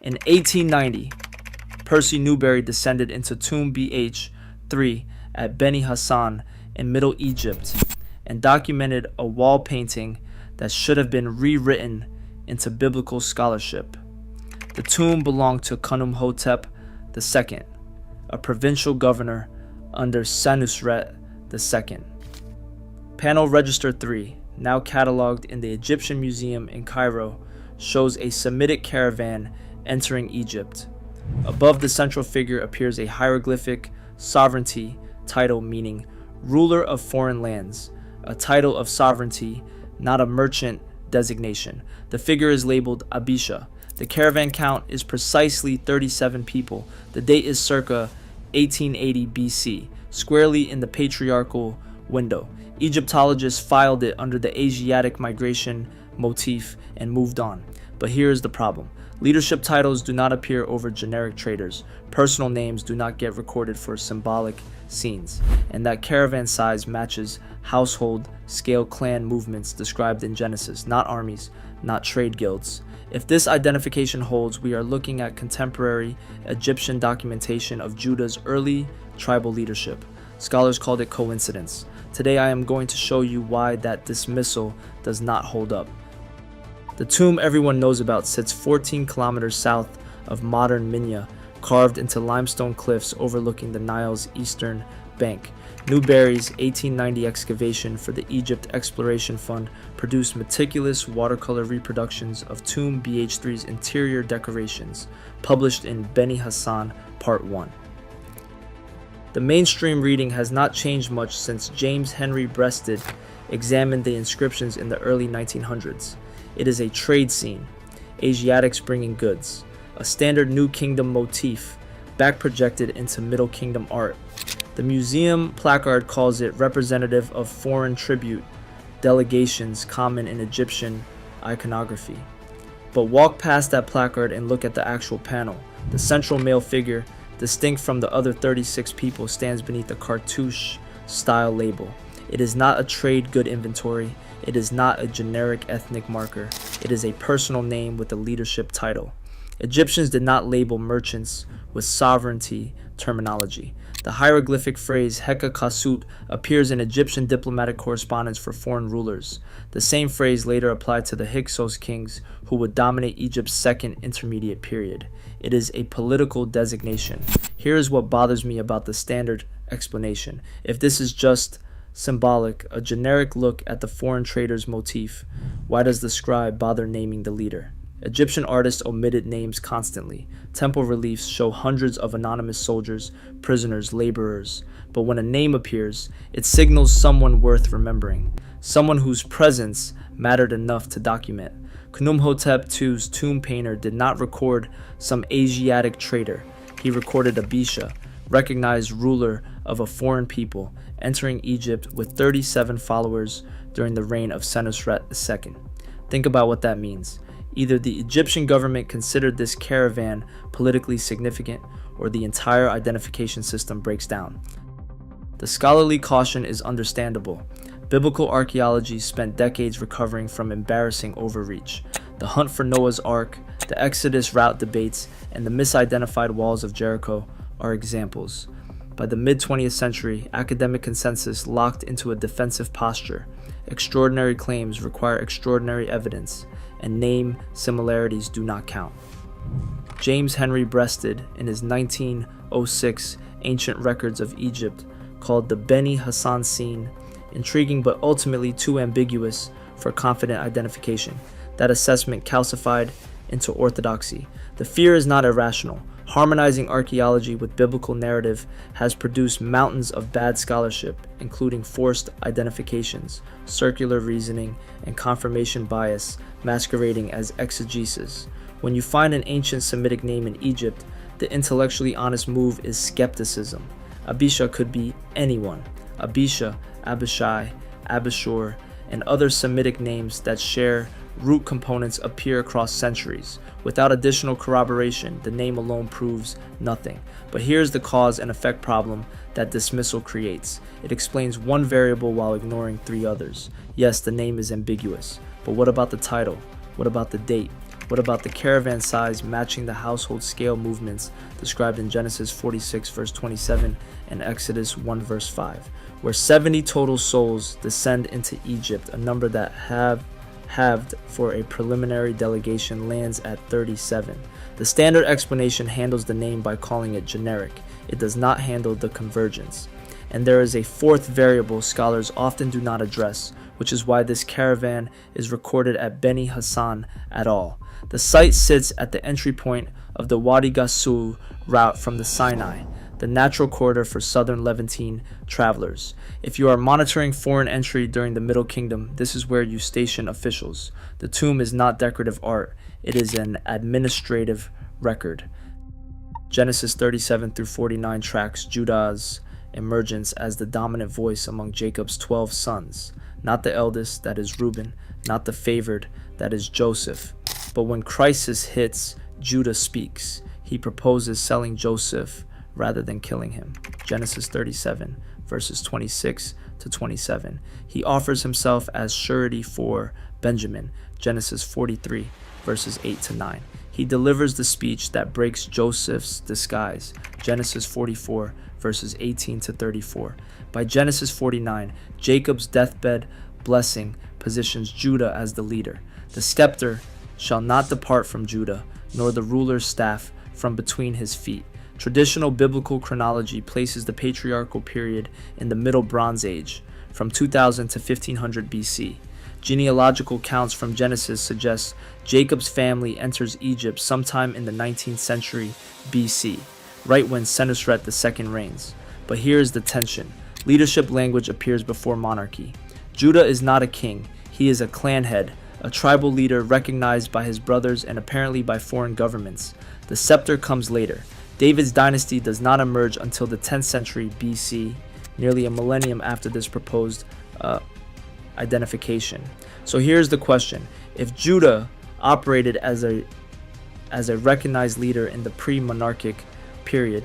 In 1890, Percy Newberry descended into tomb BH3 at Beni Hassan in Middle Egypt and documented a wall painting that should have been rewritten into biblical scholarship. The tomb belonged to Khnumhotep II, a provincial governor under Senusret II. Panel Register 3, now cataloged in the Egyptian Museum in Cairo, shows a Semitic caravan entering Egypt. Above the central figure appears a hieroglyphic sovereignty title meaning ruler of foreign lands, a title of sovereignty, not a merchant designation. The figure is labeled Abisha. The caravan count is precisely 37 people. The date is circa 1880 BC, squarely in the patriarchal window. Egyptologists filed it under the Asiatic migration motif and moved on. But here is the problem. Leadership titles do not appear over generic traders. Personal names do not get recorded for symbolic scenes. And that caravan size matches household scale clan movements described in Genesis, not armies, not trade guilds. If this identification holds, we are looking at contemporary Egyptian documentation of Judah's early tribal leadership. Scholars called it coincidence. Today I am going to show you why that dismissal does not hold up. The tomb everyone knows about sits 14 kilometers south of modern Minya, carved into limestone cliffs overlooking the Nile's eastern bank. Newberry's 1890 excavation for the Egypt Exploration Fund produced meticulous watercolor reproductions of Tomb BH3's interior decorations, published in Beni Hassan Part 1. The mainstream reading has not changed much since James Henry Breasted examined the inscriptions in the early 1900s. It is a trade scene, Asiatics bringing goods, a standard New Kingdom motif, back projected into Middle Kingdom art. The museum placard calls it representative of foreign tribute delegations common in Egyptian iconography. But walk past that placard and look at the actual panel. The central male figure, distinct from the other 36 people, stands beneath a cartouche-style label. It is not a trade good inventory. It is not a generic ethnic marker. It is a personal name with a leadership title. Egyptians did not label merchants with sovereignty terminology. The hieroglyphic phrase Heka Kasut appears in Egyptian diplomatic correspondence for foreign rulers. The same phrase later applied to the Hyksos kings who would dominate Egypt's second intermediate period. It is a political designation. Here is what bothers me about the standard explanation. If this is just symbolic, a generic look at the foreign trader's motif, why does the scribe bother naming the leader? Egyptian artists omitted names constantly. Temple reliefs show hundreds of anonymous soldiers, prisoners, laborers. But when a name appears, it signals someone worth remembering, someone whose presence mattered enough to document. Khnumhotep II's tomb painter did not record some Asiatic trader. He recorded Abisha, recognized ruler of a foreign people, entering Egypt with 37 followers during the reign of Senusret II. Think about what that means. Either the Egyptian government considered this caravan politically significant, or the entire identification system breaks down. The scholarly caution is understandable. Biblical archaeology spent decades recovering from embarrassing overreach. The hunt for Noah's Ark, the Exodus route debates, and the misidentified walls of Jericho are examples. By the mid-20th century, academic consensus locked into a defensive posture. Extraordinary claims require extraordinary evidence, and name similarities do not count. James Henry Breasted, in his 1906 Ancient Records of Egypt, called the Beni Hassan scene intriguing but ultimately too ambiguous for confident identification. That assessment calcified into orthodoxy. The fear is not irrational. Harmonizing archaeology with biblical narrative has produced mountains of bad scholarship, including forced identifications, circular reasoning, and confirmation bias masquerading as exegesis. When you find an ancient Semitic name in Egypt, the intellectually honest move is skepticism. Abisha could be anyone. Abisha, Abishai, Abishur, and other Semitic names that share root components appear across centuries. Without additional corroboration, the name alone proves nothing. But here's the cause and effect problem that dismissal creates. It explains one variable while ignoring three others. Yes, the name is ambiguous, but what about the title? What about the date? What about the caravan size matching the household scale movements described in Genesis 46 verse 27 and Exodus 1 verse 5, where 70 total souls descend into Egypt, a number that halved for a preliminary delegation lands at 37. The standard explanation handles the name by calling it generic. It does not handle the convergence. And there is a fourth variable scholars often do not address, which is why this caravan is recorded at Beni Hassan at all. The site sits at the entry point of the Wadi Ghassul route from the Sinai, the natural corridor for southern Levantine travelers. If you are monitoring foreign entry during the Middle Kingdom, this is where you station officials. The tomb is not decorative art, it is an administrative record. Genesis 37 through 49 tracks Judah's emergence as the dominant voice among Jacob's 12 sons. Not the eldest, that is Reuben, not the favored, that is Joseph. But when crisis hits, Judah speaks. He proposes selling Joseph rather than killing him. Genesis 37, verses 26 to 27. He offers himself as surety for Benjamin. Genesis 43, verses 8 to 9. He delivers the speech that breaks Joseph's disguise. Genesis 44, verses 18 to 34. By Genesis 49, Jacob's deathbed blessing positions Judah as the leader. The scepter shall not depart from Judah, nor the ruler's staff from between his feet. Traditional biblical chronology places the patriarchal period in the Middle Bronze Age, from 2000 to 1500 BC. Genealogical counts from Genesis suggest Jacob's family enters Egypt sometime in the 19th century BC, right when Senusret II reigns. But here is the tension. Leadership language appears before monarchy. Judah is not a king, he is a clan head, a tribal leader recognized by his brothers and apparently by foreign governments. The scepter comes later. David's dynasty does not emerge until the 10th century BC, nearly a millennium after this proposed identification. So here's the question. If Judah operated as a recognized leader in the pre-monarchic period,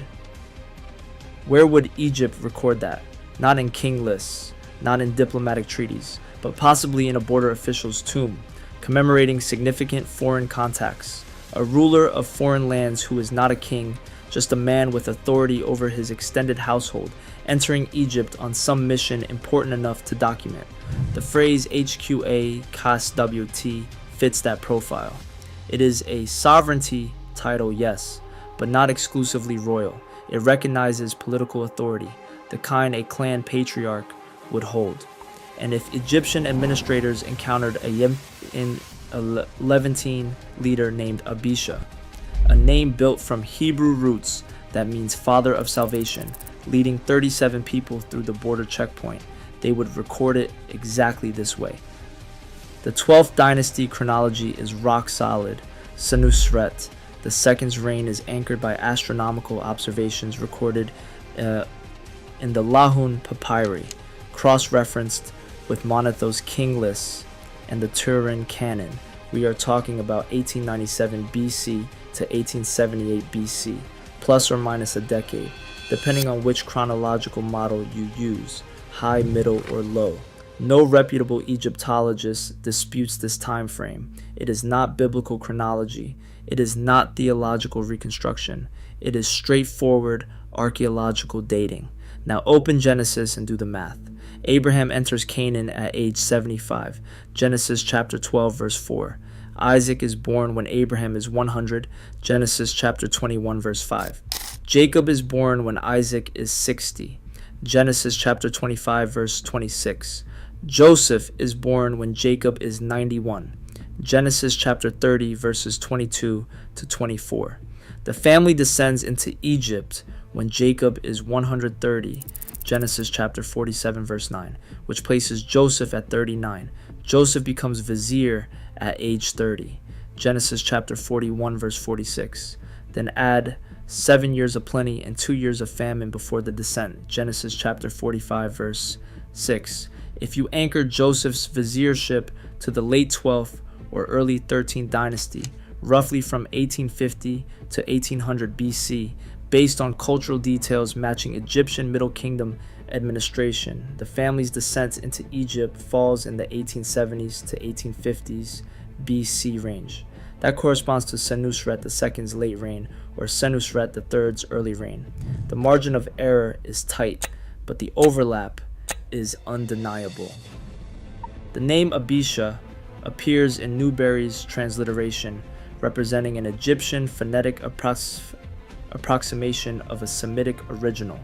where would Egypt record that? Not in king lists, not in diplomatic treaties, but possibly in a border official's tomb, commemorating significant foreign contacts. A ruler of foreign lands who is not a king, just a man with authority over his extended household, entering Egypt on some mission important enough to document. The phrase HQA CASWT fits that profile. It is a sovereignty title, yes, but not exclusively royal. It recognizes political authority, the kind a clan patriarch would hold. And if Egyptian administrators encountered a Levantine leader named Abisha, a name built from Hebrew roots that means father of salvation, leading 37 people through the border checkpoint, they would record it exactly this way. The 12th dynasty chronology is rock solid. Senusret II's reign is anchored by astronomical observations recorded in the Lahun Papyri, cross-referenced with Manetho's king lists and the Turin canon. We are talking about 1897 BC to 1878 BC, plus or minus a decade, depending on which chronological model you use, high, middle, or low. No reputable Egyptologist disputes this time frame. It is not biblical chronology. It is not theological reconstruction. It is straightforward archaeological dating. Now open Genesis and do the math. Abraham enters Canaan at age 75. Genesis chapter 12 verse 4. Isaac is born when Abraham is 100. Genesis chapter 21 verse 5. Jacob is born when Isaac is 60. Genesis chapter 25 verse 26. Joseph is born when Jacob is 91. Genesis chapter 30 verses 22 to 24. The family descends into Egypt when Jacob is 130. Genesis chapter 47 verse 9, which places Joseph at 39. Joseph becomes vizier at age 30. Genesis chapter 41 verse 46. Then add 7 years of plenty and 2 years of famine before the descent. Genesis chapter 45 verse 6. If you anchor Joseph's viziership to the late 12th or early 13th dynasty, roughly from 1850 to 1800 BC, based on cultural details matching Egyptian Middle Kingdom administration, the family's descent into Egypt falls in the 1870s to 1850s BC range. That corresponds to Senusret II's late reign or Senusret III's early reign. The margin of error is tight, but the overlap is undeniable. The name Abisha appears in Newberry's transliteration, representing an Egyptian phonetic approximation of a Semitic original.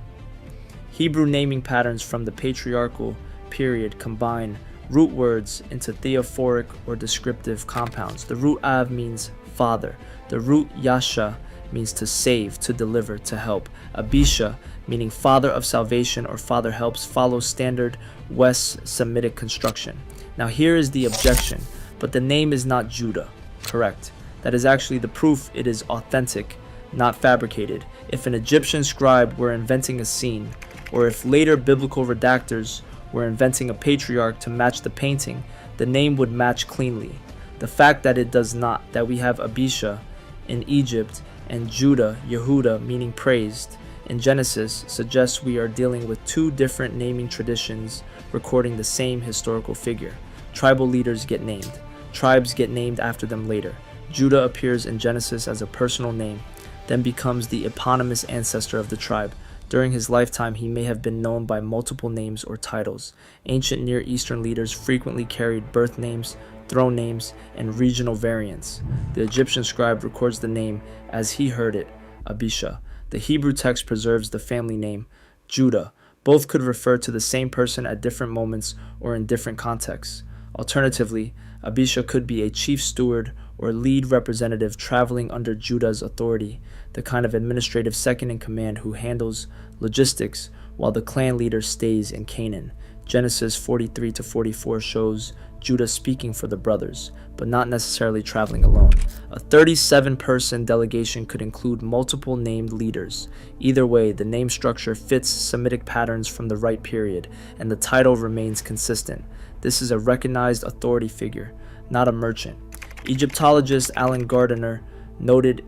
Hebrew naming patterns from the patriarchal period combine root words into theophoric or descriptive compounds. The root Av means father. The root Yasha means to save, to deliver, to help. Abisha, meaning father of salvation or father helps, follows standard West Semitic construction. Now here is the objection, but the name is not Judah. Correct. That is actually the proof it is authentic, not fabricated. If an Egyptian scribe were inventing a scene, or if later biblical redactors were inventing a patriarch to match the painting, the name would match cleanly. The fact that it does not, that we have Abisha in Egypt and Judah, Yehuda, meaning praised, in Genesis, suggests we are dealing with two different naming traditions recording the same historical figure. Tribal leaders get named. Tribes get named after them later. Judah appears in Genesis as a personal name, then becomes the eponymous ancestor of the tribe. During his lifetime, he may have been known by multiple names or titles. Ancient Near Eastern leaders frequently carried birth names, throne names, and regional variants. The Egyptian scribe records the name as he heard it, Abisha. The Hebrew text preserves the family name, Judah. Both could refer to the same person at different moments or in different contexts. Alternatively, Abisha could be a chief steward or lead representative traveling under Judah's authority, the kind of administrative second in command who handles logistics while the clan leader stays in Canaan. Genesis 43 to 44 shows Judah speaking for the brothers, but not necessarily traveling alone. A 37-person delegation could include multiple named leaders. Either way, the name structure fits Semitic patterns from the right period, and the title remains consistent. This is a recognized authority figure, not a merchant. Egyptologist Alan Gardiner noted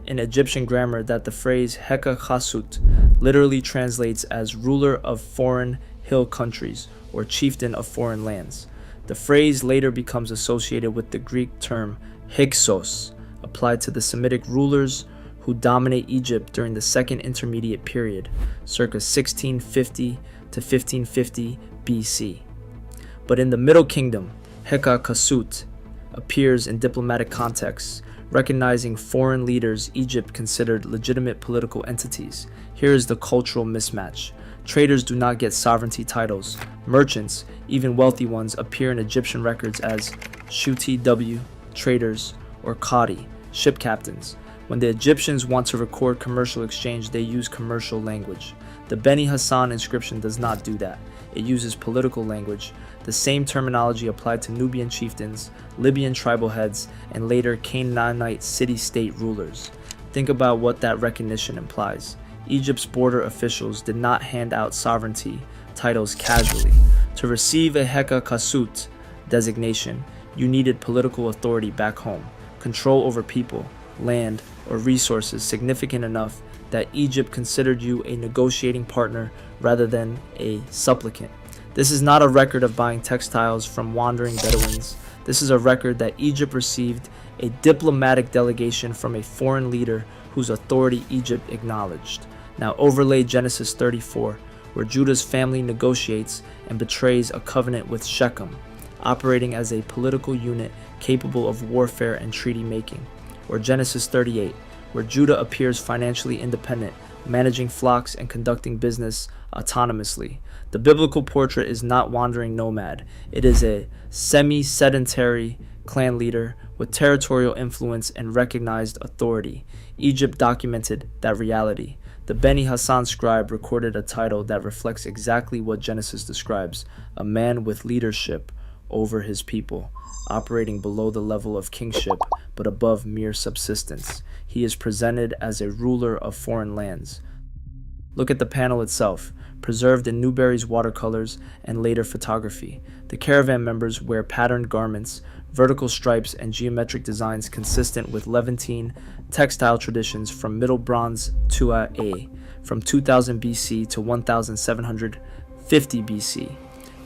in Egyptian grammar that the phrase Heka Chasut literally translates as ruler of foreign hill countries or chieftain of foreign lands. The phrase later becomes associated with the Greek term Hyksos, applied to the Semitic rulers who dominate Egypt during the Second Intermediate Period, circa 1650 to 1550 BC. But in the Middle Kingdom, Heka Kasut appears in diplomatic contexts, recognizing foreign leaders Egypt considered legitimate political entities. Here is the cultural mismatch. Traders do not get sovereignty titles. Merchants, even wealthy ones, appear in Egyptian records as Shuti W, traders, or Qadi, ship captains. When the Egyptians want to record commercial exchange, they use commercial language. The Beni Hassan inscription does not do that. It uses political language, the same terminology applied to Nubian chieftains, Libyan tribal heads, and later Canaanite city-state rulers. Think about what that recognition implies. Egypt's border officials did not hand out sovereignty titles casually. To receive a Heka Kasut designation, you needed political authority back home, control over people, land, or resources significant enough that Egypt considered you a negotiating partner rather than a supplicant. This is not a record of buying textiles from wandering Bedouins. This is a record that Egypt received a diplomatic delegation from a foreign leader whose authority Egypt acknowledged. Now overlay Genesis 34, where Judah's family negotiates and betrays a covenant with Shechem, operating as a political unit capable of warfare and treaty making. Or Genesis 38, where Judah appears financially independent, managing flocks and conducting business autonomously. The biblical portrait is not wandering nomad. It is a semi-sedentary clan leader with territorial influence and recognized authority. Egypt documented that reality. The Beni Hassan scribe recorded a title that reflects exactly what Genesis describes: a man with leadership over his people, operating below the level of kingship but above mere subsistence. He is presented as a ruler of foreign lands. Look at the panel itself, preserved in Newberry's watercolors and later photography. The Caravan members wear patterned garments, vertical stripes, and geometric designs consistent with Levantine textile traditions from Middle Bronze Tua A, from 2000 BC to 1750 BC.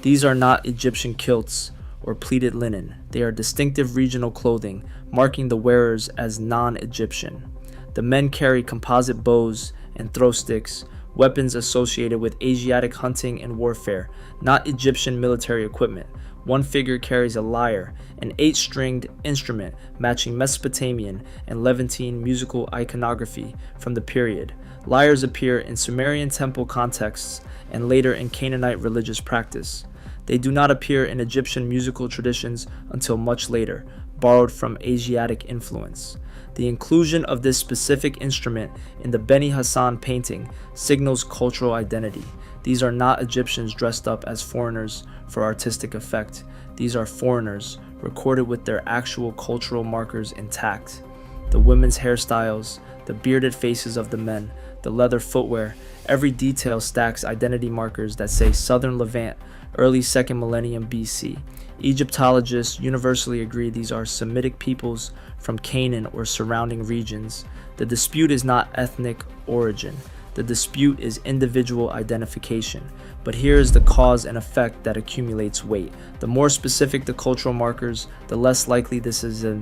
These are not Egyptian kilts or pleated linen. They are distinctive regional clothing, marking the wearers as non-Egyptian. The men carry composite bows and throw sticks, weapons associated with Asiatic hunting and warfare, not Egyptian military equipment. One figure carries a lyre, an 8-stringed instrument matching Mesopotamian and Levantine musical iconography from the period. Lyres appear in Sumerian temple contexts and later in Canaanite religious practice. They do not appear in Egyptian musical traditions until much later, borrowed from Asiatic influence. The inclusion of this specific instrument in the Beni Hassan painting signals cultural identity. These are not Egyptians dressed up as foreigners for artistic effect. These are foreigners recorded with their actual cultural markers intact. The women's hairstyles, the bearded faces of the men, the leather footwear, every detail stacks identity markers that say Southern Levant, early 2nd millennium BC. Egyptologists universally agree these are Semitic peoples from Canaan or surrounding regions. The dispute is not ethnic origin. The dispute is individual identification. But here is the cause and effect that accumulates weight. The more specific the cultural markers, the less likely this is a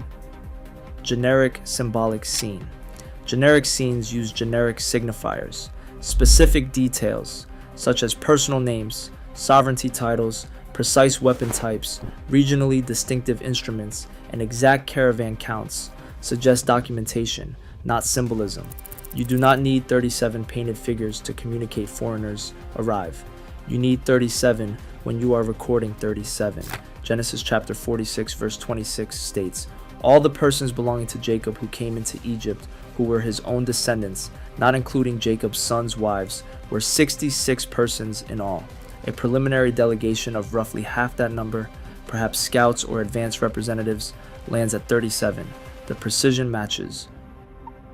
generic symbolic scene. Generic scenes use generic signifiers. Specific details, such as personal names, sovereignty titles, precise weapon types, regionally distinctive instruments, and exact caravan counts, suggest documentation, not symbolism. You do not need 37 painted figures to communicate foreigners arrive. You need 37 when you are recording 37. Genesis chapter 46 verse 26 states, "All the persons belonging to Jacob who came into Egypt, who were his own descendants, not including Jacob's sons' wives, were 66 persons in all." A preliminary delegation of roughly half that number, perhaps scouts or advanced representatives, lands at 37. The precision matches.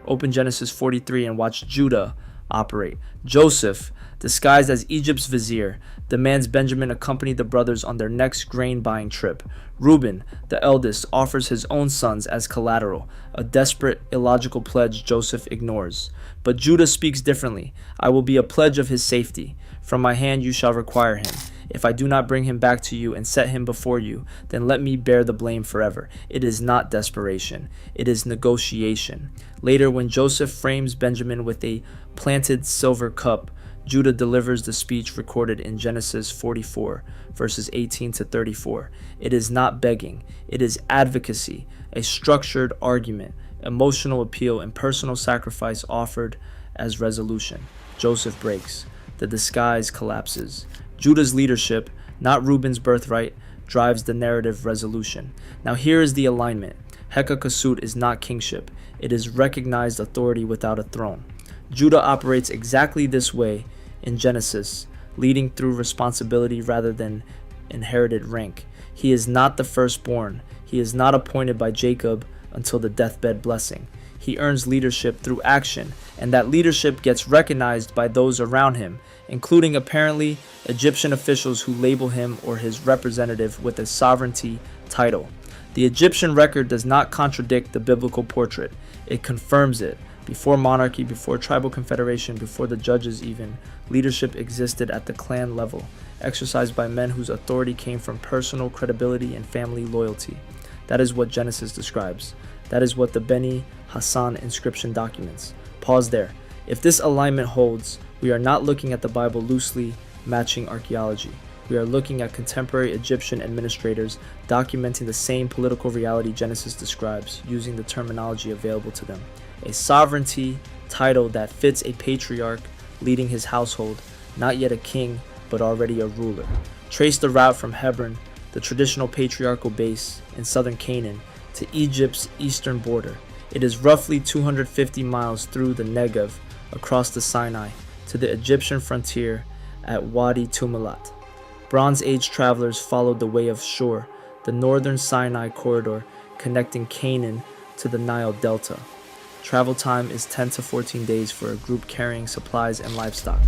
Open Genesis 43 and watch Judah operate. Joseph, disguised as Egypt's vizier, demands Benjamin accompany the brothers on their next grain-buying trip. Reuben, the eldest, offers his own sons as collateral, a desperate, illogical pledge Joseph ignores. But Judah speaks differently. "I will be a pledge of his safety. From my hand you shall require him. If I do not bring him back to you and set him before you, then let me bear the blame forever." It is not desperation. It is negotiation. Later, when Joseph frames Benjamin with a planted silver cup, Judah delivers the speech recorded in Genesis 44, verses 18 to 34. It is not begging. It is advocacy, a structured argument, emotional appeal, and personal sacrifice offered as resolution. Joseph breaks. The disguise collapses. Judah's leadership, not Reuben's birthright, drives the narrative resolution. Now here is the alignment. Hekakasut is not kingship. It is recognized authority without a throne. Judah operates exactly this way in Genesis, leading through responsibility rather than inherited rank. He is not the firstborn. He is not appointed by Jacob until the deathbed blessing. He earns leadership through action, and that leadership gets recognized by those around him, including apparently Egyptian officials who label him or his representative with a sovereignty title. The Egyptian record does not contradict the biblical portrait. It confirms it. Before monarchy, before tribal confederation, before the judges even, leadership existed at the clan level, exercised by men whose authority came from personal credibility and family loyalty. That is what Genesis describes. That is what the Beni Hassan inscription documents. Pause there. If this alignment holds, we are not looking at the Bible loosely matching archaeology. We are looking at contemporary Egyptian administrators documenting the same political reality Genesis describes, using the terminology available to them. A sovereignty title that fits a patriarch leading his household, not yet a king, but already a ruler. Trace the route from Hebron, the traditional patriarchal base in southern Canaan, to Egypt's eastern border. It is roughly 250 miles through the Negev, across the Sinai, to the Egyptian frontier at Wadi Tumilat. Bronze Age travelers followed the way of Shur, the northern Sinai corridor connecting Canaan to the Nile Delta. Travel time is 10 to 14 days for a group carrying supplies and livestock.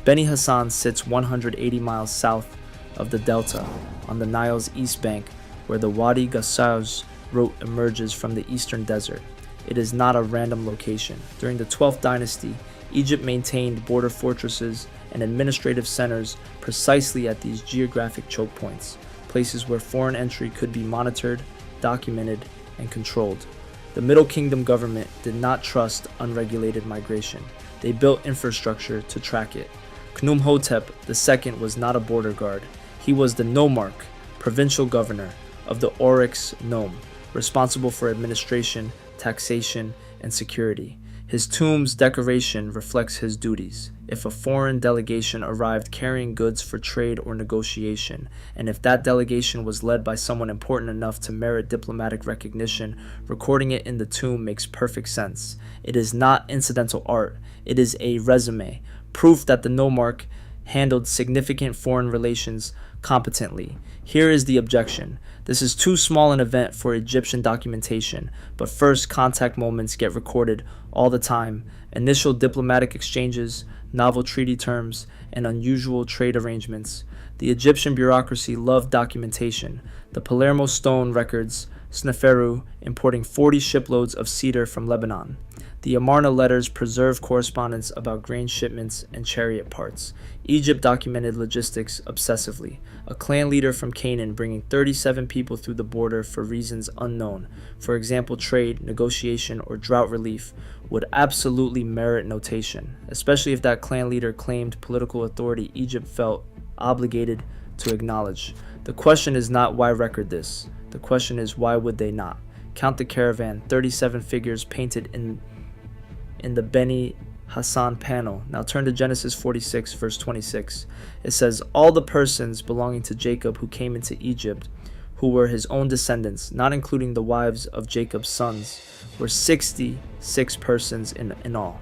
Beni Hassan sits 180 miles south of the delta, on the Nile's east bank, where the Wadi Gassaz route emerges from the eastern desert. It is not a random location. During the 12th dynasty, Egypt maintained border fortresses and administrative centers precisely at these geographic choke points. places where foreign entry could be monitored, documented, and controlled. The Middle Kingdom government did not trust unregulated migration. They built infrastructure to track it. Khnumhotep II was not a border guard. He was the nomarch, provincial governor of the Oryx Nome, responsible for administration, taxation, and security. His tomb's decoration reflects his duties. If a foreign delegation arrived carrying goods for trade or negotiation, and if that delegation was led by someone important enough to merit diplomatic recognition, recording it in the tomb makes perfect sense. It is not incidental art. It is a resume, proof that the nomarch handled significant foreign relations competently. Here is the objection. This is too small an event for Egyptian documentation, but first contact moments get recorded all the time. Initial diplomatic exchanges, novel treaty terms, and unusual trade arrangements. The Egyptian bureaucracy loved documentation. The Palermo stone records Sneferu importing 40 shiploads of cedar from Lebanon. The Amarna letters preserve correspondence about grain shipments and chariot parts. Egypt documented logistics obsessively. A clan leader from Canaan bringing 37 people through the border for reasons unknown, for example trade, negotiation, or drought relief, would absolutely merit notation, especially if that clan leader claimed political authority Egypt felt obligated to acknowledge. The question is not why record this. The question is why would they not? Count the Caravan, 37 figures painted in the Beni Hassan panel. Now turn to Genesis 46, verse 26. It says, all the persons belonging to Jacob who came into Egypt, who were his own descendants, not including the wives of Jacob's sons, were 66 persons in all.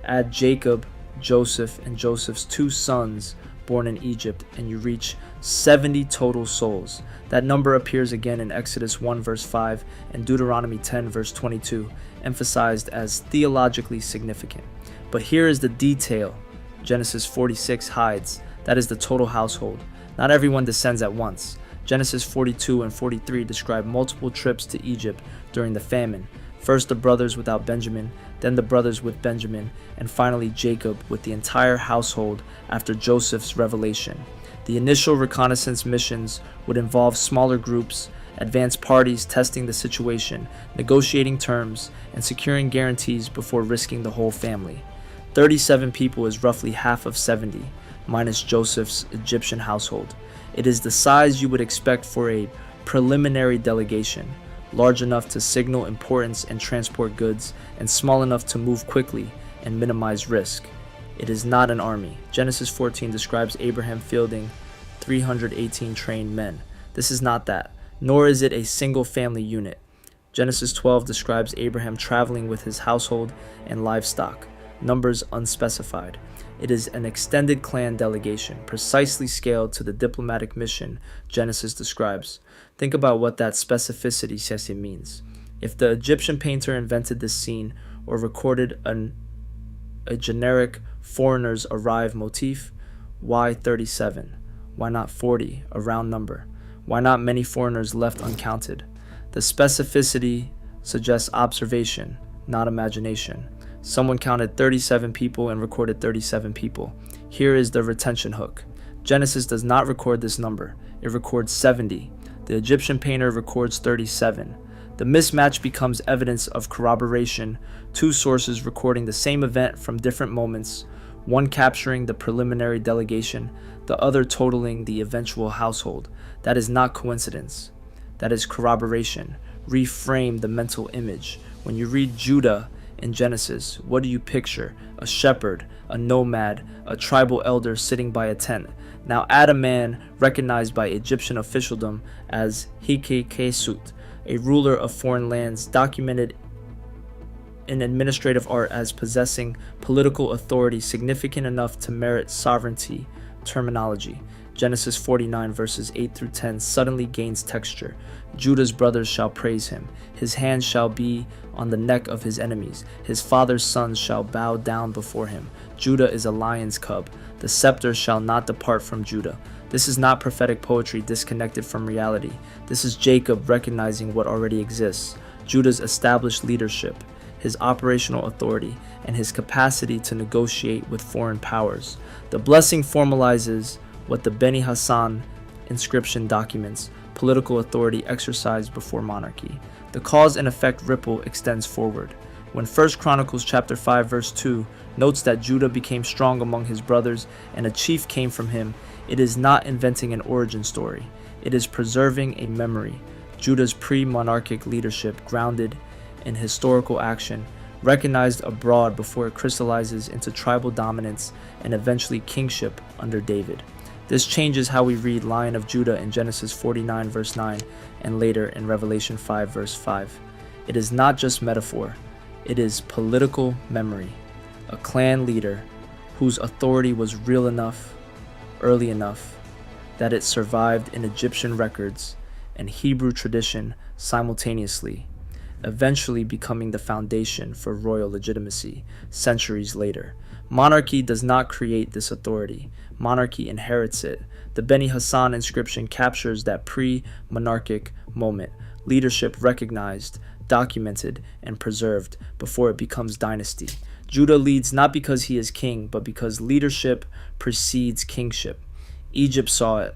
Add Jacob, Joseph, and Joseph's 2 sons born in Egypt, and you reach 70 total souls. That number appears again in Exodus 1 verse 5 and Deuteronomy 10 verse 22, emphasized as theologically significant. But here is the detail Genesis 46 hides. That is the total household. Not everyone descends at once. Genesis 42 and 43 describe multiple trips to Egypt during the famine. First the brothers without Benjamin, then the brothers with Benjamin, and finally Jacob with the entire household after Joseph's revelation. The initial reconnaissance missions would involve smaller groups, advanced parties testing the situation, negotiating terms, and securing guarantees before risking the whole family. 37 people is roughly half of 70, minus Joseph's Egyptian household. It is the size you would expect for a preliminary delegation, large enough to signal importance and transport goods, and small enough to move quickly and minimize risk. It is not an army. Genesis 14 describes Abraham fielding 318 trained men. This is not that, nor is it a single family unit. Genesis 12 describes Abraham traveling with his household and livestock, numbers unspecified. It is an extended clan delegation, precisely scaled to the diplomatic mission Genesis describes. Think about what that specificity says it means. If the Egyptian painter invented this scene or recorded a generic foreigners arrive motif, why 37? Why not 40, a round number? Why not many foreigners left uncounted? The specificity suggests observation, not imagination. Someone counted 37 people and recorded 37 people. Here is the retention hook. Genesis does not record this number. It records 70. The Egyptian painter records 37. The mismatch becomes evidence of corroboration, 2 sources recording the same event from different moments, one capturing the preliminary delegation, the other totaling the eventual household. That is not coincidence. That is corroboration. Reframe the mental image. When you read Judah in Genesis, what do you picture? A shepherd, a nomad, a tribal elder sitting by a tent. Now add a man recognized by Egyptian officialdom as Hikekesut, a ruler of foreign lands, documented in administrative art as possessing political authority significant enough to merit sovereignty terminology. Genesis 49 verses 8 through 10 suddenly gains texture. Judah's brothers shall praise him. His hand shall be on the neck of his enemies. His father's sons shall bow down before him. Judah is a lion's cub. The scepter shall not depart from Judah. This is not prophetic poetry disconnected from reality. This is Jacob recognizing what already exists. Judah's established leadership, his operational authority, and his capacity to negotiate with foreign powers. The blessing formalizes what the Beni Hassan inscription documents political authority exercised before monarchy. The cause and effect ripple extends forward. When 1 Chronicles chapter 5 verse 2 notes that Judah became strong among his brothers and a chief came from him, it is not inventing an origin story. It is preserving a memory. Judah's pre-monarchic leadership grounded in historical action, recognized abroad before it crystallizes into tribal dominance and eventually kingship under David. This changes how we read Lion of Judah in Genesis 49 verse 9 and later in Revelation 5 verse 5. It is not just metaphor, it is political memory. A clan leader whose authority was real enough, early enough, that it survived in Egyptian records and Hebrew tradition simultaneously, eventually becoming the foundation for royal legitimacy centuries later. Monarchy does not create this authority. Monarchy inherits it. The Beni Hassan inscription captures that pre-monarchic moment, leadership recognized, documented, and preserved before it becomes dynasty. Judah leads not because he is king, but because leadership precedes kingship. Egypt saw it.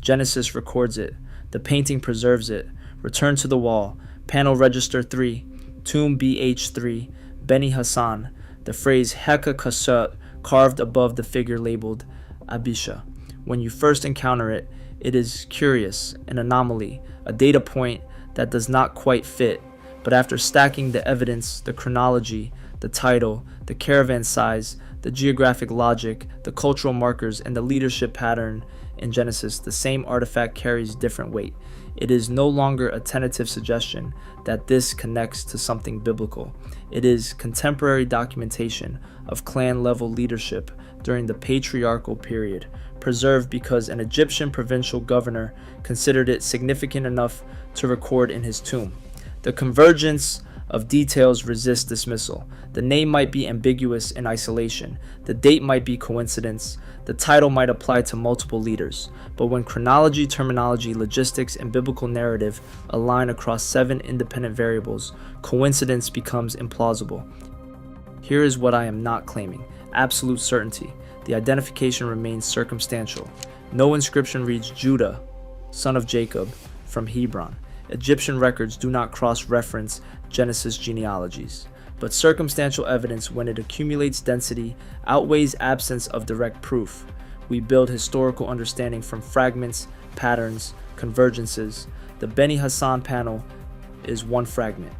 Genesis records it. The painting preserves it. Return to the wall. Panel register 3. Tomb BH3. Beni Hassan. The phrase Heka Kasut carved above the figure labeled Abisha. When you first encounter it, it is curious, an anomaly, a data point that does not quite fit. But after stacking the evidence, the chronology, the title, the caravan size, the geographic logic, the cultural markers, and the leadership pattern in Genesis, the same artifact carries different weight. It is no longer a tentative suggestion that this connects to something biblical. It is contemporary documentation of clan-level leadership during the patriarchal period, preserved because an Egyptian provincial governor considered it significant enough to record in his tomb. The convergence of details resists dismissal. The name might be ambiguous in isolation. The date might be coincidence. The title might apply to multiple leaders. But when chronology, terminology, logistics, and biblical narrative align across 7 independent variables, coincidence becomes implausible. Here is what I am not claiming: absolute certainty. The identification remains circumstantial. No inscription reads Judah, son of Jacob, from Hebron. Egyptian records do not cross-reference Genesis genealogies, but circumstantial evidence, when it accumulates density, outweighs absence of direct proof. We build historical understanding from fragments, patterns, convergences. The Beni Hassan panel is one fragment.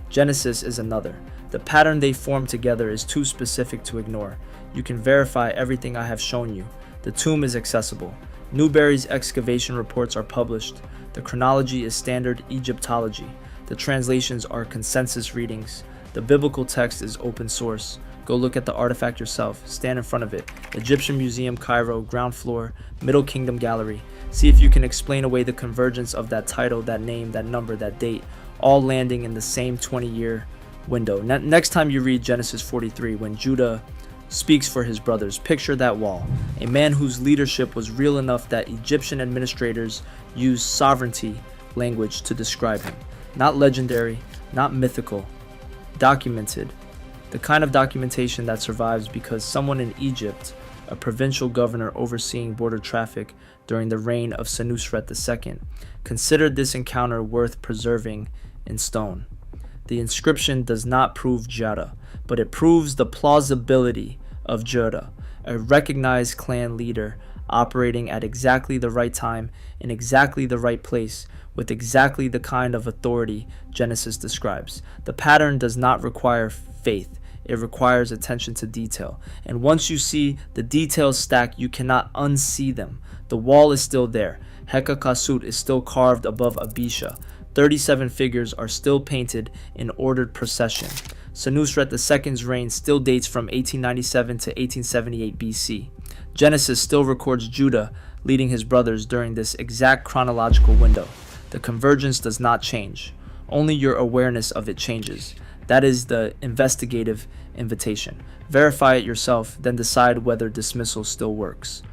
Genesis is another. The pattern they form together is too specific to ignore. You can verify everything I have shown you. The tomb is accessible. Newberry's excavation reports are published. The chronology is standard Egyptology. The translations are consensus readings. The biblical text is open source. Go look at the artifact yourself. Stand in front of it. Egyptian Museum, Cairo, ground floor, Middle Kingdom Gallery. See if you can explain away the convergence of that title, that name, that number, that date, all landing in the same 20-year window. Next time you read Genesis 43, when Judah speaks for his brothers, picture that wall. A man whose leadership was real enough that Egyptian administrators used sovereignty language to describe him. Not legendary, not mythical, documented. The kind of documentation that survives because someone in Egypt, a provincial governor overseeing border traffic during the reign of Senusret II, considered this encounter worth preserving in stone. The inscription does not prove Judah, but it proves the plausibility of Judah, a recognized clan leader operating at exactly the right time in exactly the right place with exactly the kind of authority Genesis describes. The pattern does not require faith. It requires attention to detail. And once you see the details stack, you cannot unsee them. The wall is still there. Heka Kasut is still carved above Abisha. 37 figures are still painted in ordered procession. Senusret II's reign still dates from 1897 to 1878 BC. Genesis still records Judah leading his brothers during this exact chronological window. The convergence does not change. Only your awareness of it changes. That is the investigative invitation. Verify it yourself, then decide whether dismissal still works.